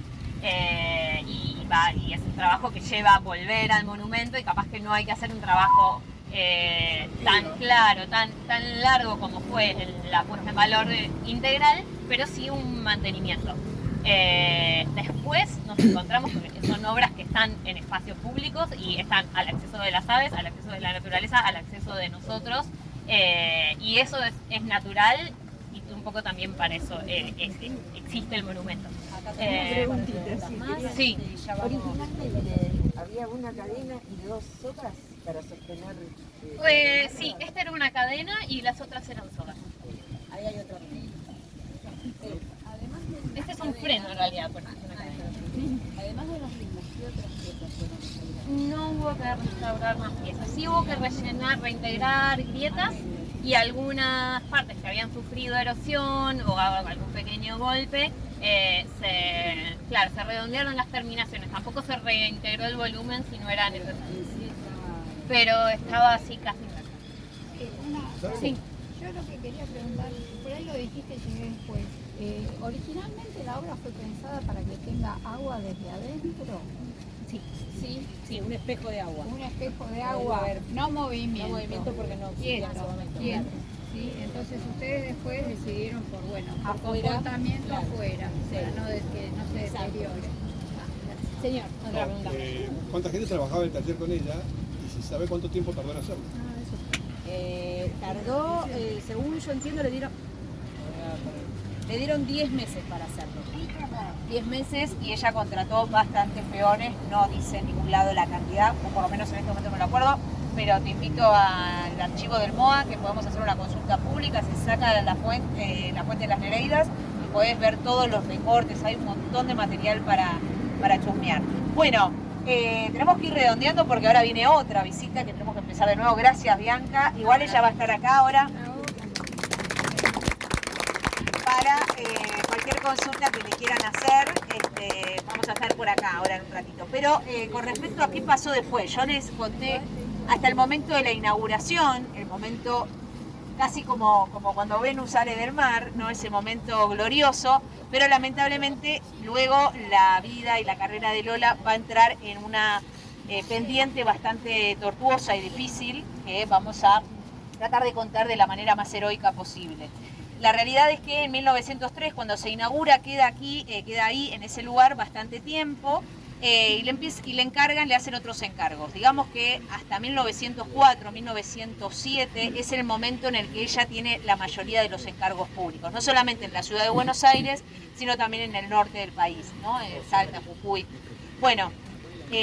y es un trabajo que lleva a volver al monumento y capaz que no hay que hacer un trabajo tan claro, tan largo como fue la puesta en valor integral, pero sí un mantenimiento. Después nos encontramos con que son obras que están en espacios públicos y están al acceso de las aves, al acceso de la naturaleza, al acceso de nosotros, y eso es natural y un poco también para eso existe el monumento. Sí. Originalmente había una cadena y dos sogas para sostener... Sí, esta era una cadena y las otras eran sogas. Ahí hay otro. Este es un freno en realidad, por ejemplo, una cadena. Además de los ritmos, ¿qué otras piezas fueron? No hubo que restaurar más piezas, sí hubo que rellenar, reintegrar grietas y algunas partes que habían sufrido erosión o algún pequeño golpe, se redondearon las terminaciones, tampoco se reintegró el volumen si no era necesario, pero estaba así casi perfecto. Sí. Yo lo que quería preguntar, por ahí lo dijiste, llegué después. Originalmente la obra fue pensada para que tenga agua desde adentro. Sí. Sí, Sí, un espejo de agua. un espejo de agua, no movimiento. No movimiento porque no Quieto, en ese momento. quieto. Sí, entonces ustedes después decidieron por Afuera, comportamiento claro. afuera, Sí. para que no se deteriore. Señor, otra pregunta. ¿Cuánta gente trabajaba en el taller con ella? Y si sabe cuánto tiempo tardó en hacerlo. Tardó, según yo entiendo, le dieron 10 meses para hacerlo. 10 meses y ella contrató bastantes peones, no dice en ningún lado la cantidad, o por lo menos en este momento no lo acuerdo, pero te invito al archivo del MOA, que podemos hacer una consulta pública, se saca la fuente de las Nereidas y podés ver todos los recortes, hay un montón de material para chusmear. Bueno, tenemos que ir redondeando porque ahora viene otra visita que tenemos que empezar de nuevo. Gracias, Bianca. Igual ella va a estar acá ahora para cualquier consulta que le quieran hacer. Vamos a estar por acá ahora en un ratito. Pero con respecto a qué pasó después, yo les conté hasta el momento de la inauguración, el momento casi como cuando Venus sale del mar, ¿no? Ese momento glorioso, pero lamentablemente luego la vida y la carrera de Lola va a entrar en una pendiente bastante tortuosa y difícil que vamos a tratar de contar de la manera más heroica posible. La realidad es que en 1903, cuando se inaugura, queda ahí en ese lugar bastante tiempo y le encargan, le hacen otros encargos. Digamos que hasta 1904, 1907 es el momento en el que ella tiene la mayoría de los encargos públicos, no solamente en la ciudad de Buenos Aires, sino también en el norte del país, ¿no? Salta, Jujuy. Bueno,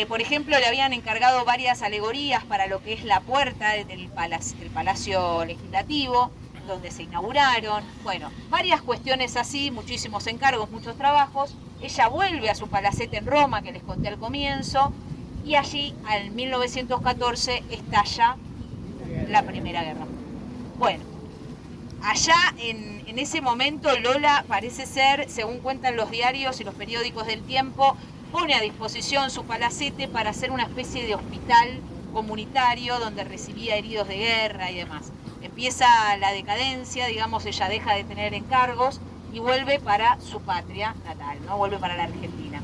por ejemplo, le habían encargado varias alegorías para lo que es la puerta del Palacio Legislativo, donde se inauguraron, bueno, varias cuestiones así, muchísimos encargos, muchos trabajos. Ella vuelve a su palacete en Roma, que les conté al comienzo, y allí, en 1914, estalla la Primera Guerra. Bueno, allá en ese momento Lola parece ser, según cuentan los diarios y los periódicos del tiempo, pone a disposición su palacete para hacer una especie de hospital comunitario donde recibía heridos de guerra y demás. Empieza la decadencia, digamos, ella deja de tener encargos y vuelve para su patria natal, ¿no? Vuelve para la Argentina.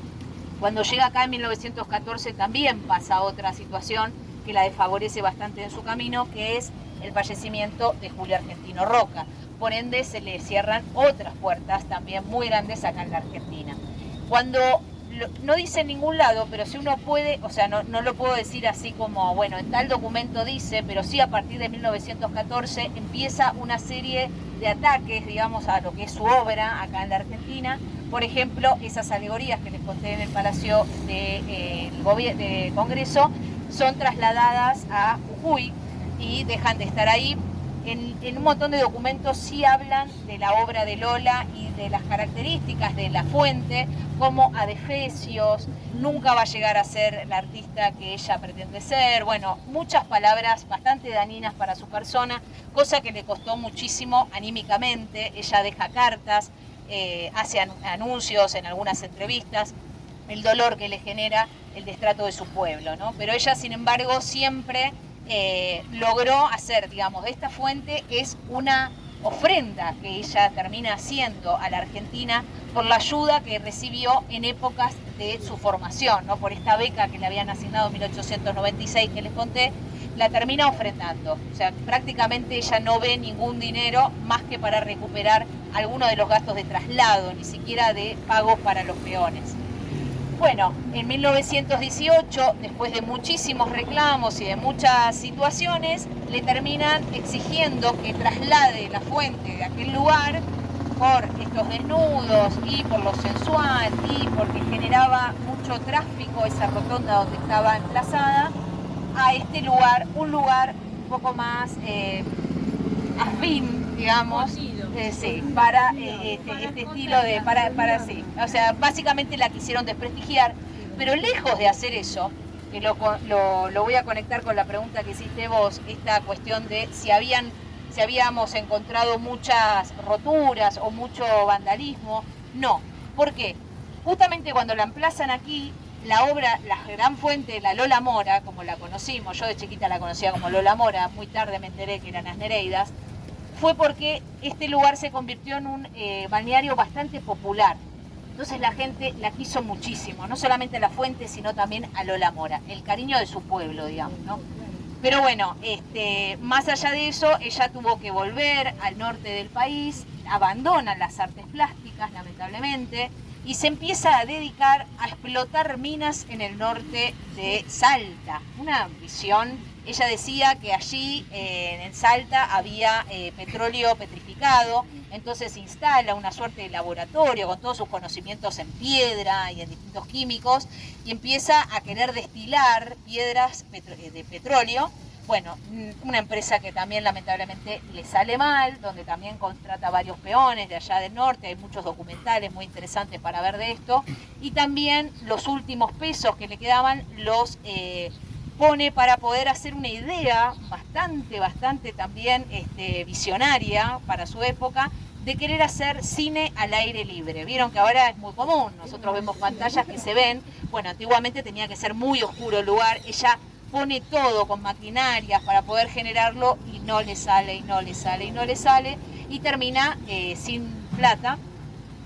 Cuando llega acá en 1914 también pasa otra situación que la desfavorece bastante en su camino, que es el fallecimiento de Julio Argentino Roca. Por ende se le cierran otras puertas también muy grandes acá en la Argentina. Cuando no dice en ningún lado, pero si uno puede, o sea, no lo puedo decir así como, bueno, en tal documento dice, pero sí a partir de 1914 empieza una serie de ataques, digamos, a lo que es su obra acá en la Argentina. Por ejemplo, esas alegorías que les conté en el Palacio de Congreso son trasladadas a Jujuy y dejan de estar ahí. En un montón de documentos sí hablan de la obra de Lola y de las características de la fuente, como adefesios, nunca va a llegar a ser la artista que ella pretende ser. Bueno, muchas palabras bastante dañinas para su persona, cosa que le costó muchísimo anímicamente. Ella deja cartas, hace anuncios en algunas entrevistas, el dolor que le genera el destrato de su pueblo, ¿no? Pero ella, sin embargo, siempre logró hacer, digamos, de esta fuente es una ofrenda que ella termina haciendo a la Argentina por la ayuda que recibió en épocas de su formación, ¿no? Por esta beca que le habían asignado en 1896 que les conté, la termina ofrendando. O sea, prácticamente ella no ve ningún dinero más que para recuperar algunos de los gastos de traslado, ni siquiera de pagos para los peones. Bueno, en 1918, después de muchísimos reclamos y de muchas situaciones, le terminan exigiendo que traslade la fuente de aquel lugar por estos desnudos y por lo sensual y porque generaba mucho tráfico esa rotonda donde estaba emplazada, a este lugar, un lugar un poco más afín, digamos, sí, para este estilo de, sí, o sea, básicamente la quisieron desprestigiar, pero lejos de hacer eso, que lo voy a conectar con la pregunta que hiciste vos, esta cuestión de si habíamos encontrado muchas roturas o mucho vandalismo, no, ¿por qué? Justamente cuando la emplazan aquí, la obra, la gran fuente de la Lola Mora, como la conocimos, yo de chiquita la conocía como Lola Mora, muy tarde me enteré que eran las Nereidas, fue porque este lugar se convirtió en un balneario bastante popular. Entonces la gente la quiso muchísimo, no solamente a la fuente, sino también a Lola Mora, el cariño de su pueblo, digamos, ¿no? Pero bueno, más allá de eso, ella tuvo que volver al norte del país, abandona las artes plásticas, lamentablemente, y se empieza a dedicar a explotar minas en el norte de Salta. Una visión, ella decía que allí en Salta había petróleo petrificado, entonces instala una suerte de laboratorio con todos sus conocimientos en piedra y en distintos químicos y empieza a querer destilar piedras de petróleo. Bueno, una empresa que también lamentablemente le sale mal, donde también contrata varios peones de allá del norte, hay muchos documentales muy interesantes para ver de esto, y también los últimos pesos que le quedaban los pone para poder hacer una idea bastante también visionaria para su época, de querer hacer cine al aire libre. Vieron que ahora es muy común, nosotros vemos pantallas que se ven, bueno, antiguamente tenía que ser muy oscuro el lugar, ella pone todo con maquinarias para poder generarlo y no le sale, y no le sale, y no le sale, y termina sin plata.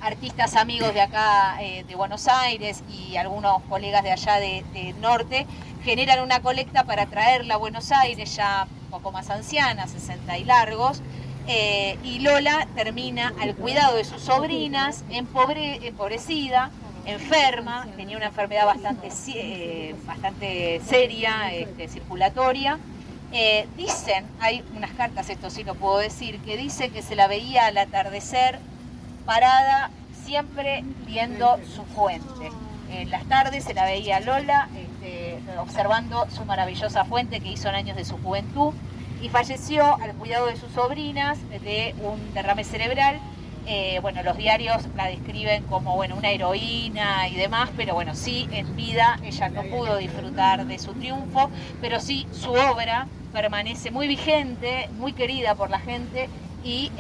Artistas amigos de acá, de Buenos Aires, y algunos colegas de allá de norte, generan una colecta para traerla a Buenos Aires, ya un poco más anciana, 60 y largos, y Lola termina al cuidado de sus sobrinas, empobrecida, enferma, tenía una enfermedad bastante seria, circulatoria. Dicen, hay unas cartas, esto sí lo puedo decir, que dice que se la veía al atardecer parada, siempre viendo su fuente. En las tardes se la veía a Lola observando su maravillosa fuente que hizo en años de su juventud, y falleció al cuidado de sus sobrinas de un derrame cerebral. Bueno, los diarios la describen como una heroína y demás, pero bueno, sí, en vida ella no pudo disfrutar de su triunfo, pero sí su obra permanece muy vigente, muy querida por la gente. Y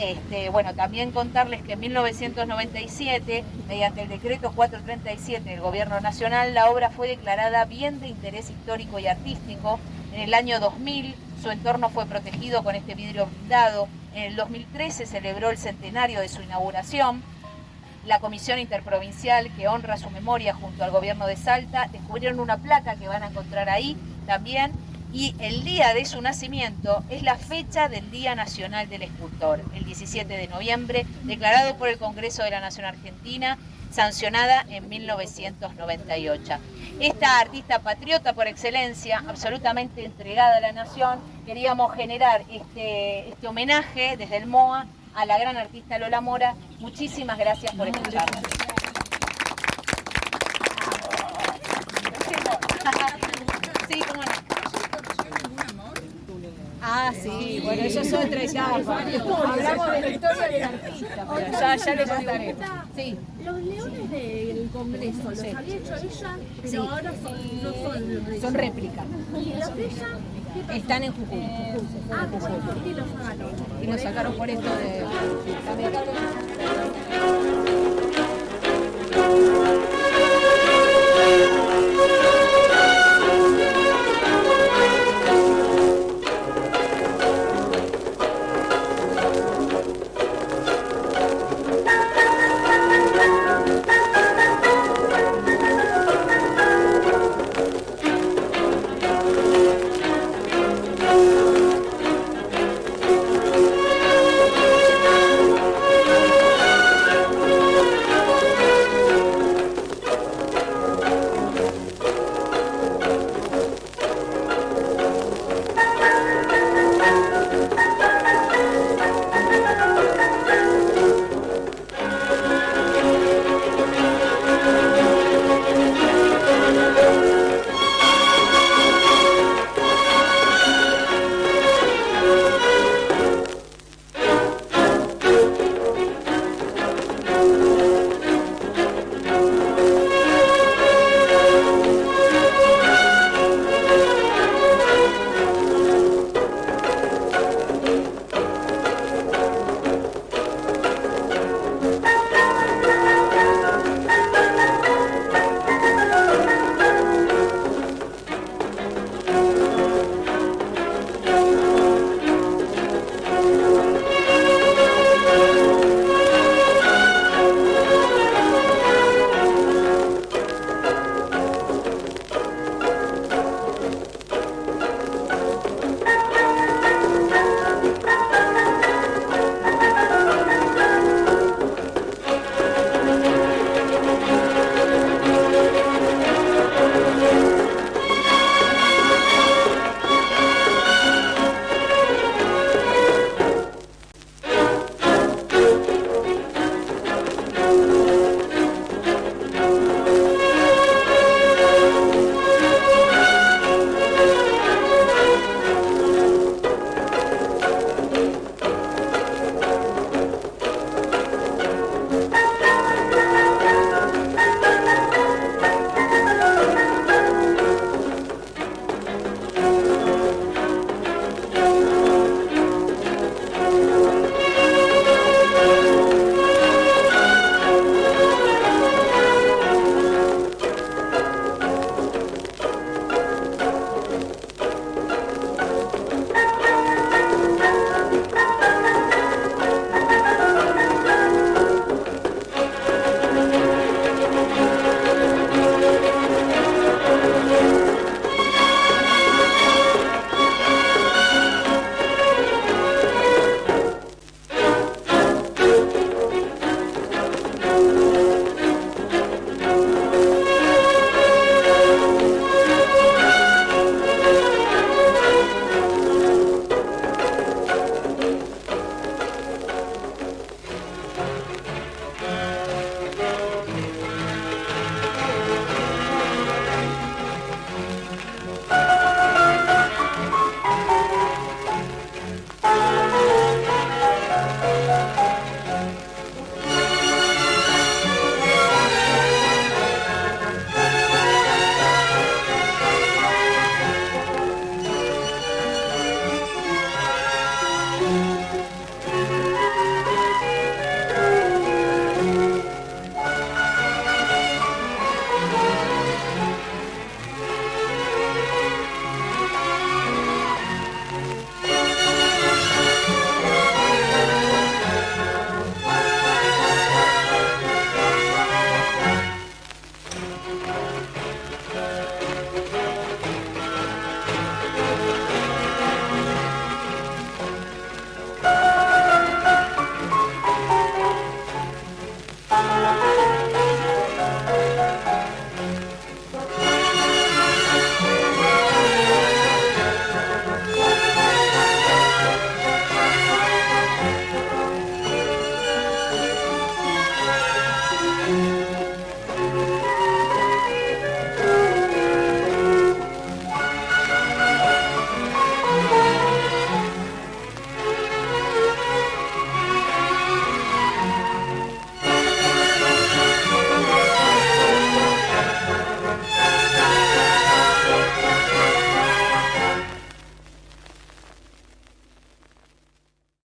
bueno, también contarles que en 1997, mediante el decreto 437 del Gobierno Nacional, la obra fue declarada bien de interés histórico y artístico. En el año 2000 su entorno fue protegido con este vidrio blindado. En el 2013 celebró el centenario de su inauguración. La Comisión Interprovincial, que honra su memoria junto al Gobierno de Salta, descubrieron una placa que van a encontrar ahí también. Y el día de su nacimiento es la fecha del Día Nacional del Escultor, el 17 de noviembre, declarado por el Congreso de la Nación Argentina, sancionada en 1998. Esta artista patriota por excelencia, absolutamente entregada a la nación, queríamos generar este homenaje desde el MOA a la gran artista Lola Mora. Muchísimas gracias por escucharnos. Sí, cómo no. Ah, sí, bueno, eso es otra etapa. Hablamos de la historia del artista, pero ya le contaré. Sí. Los leones del Congreso, ¿los había hecho ella? Pero ahora Son réplicas. ¿Y los de ella? Están en Jujuy. ¿Por qué los sacaron? Y los sacaron por esto de...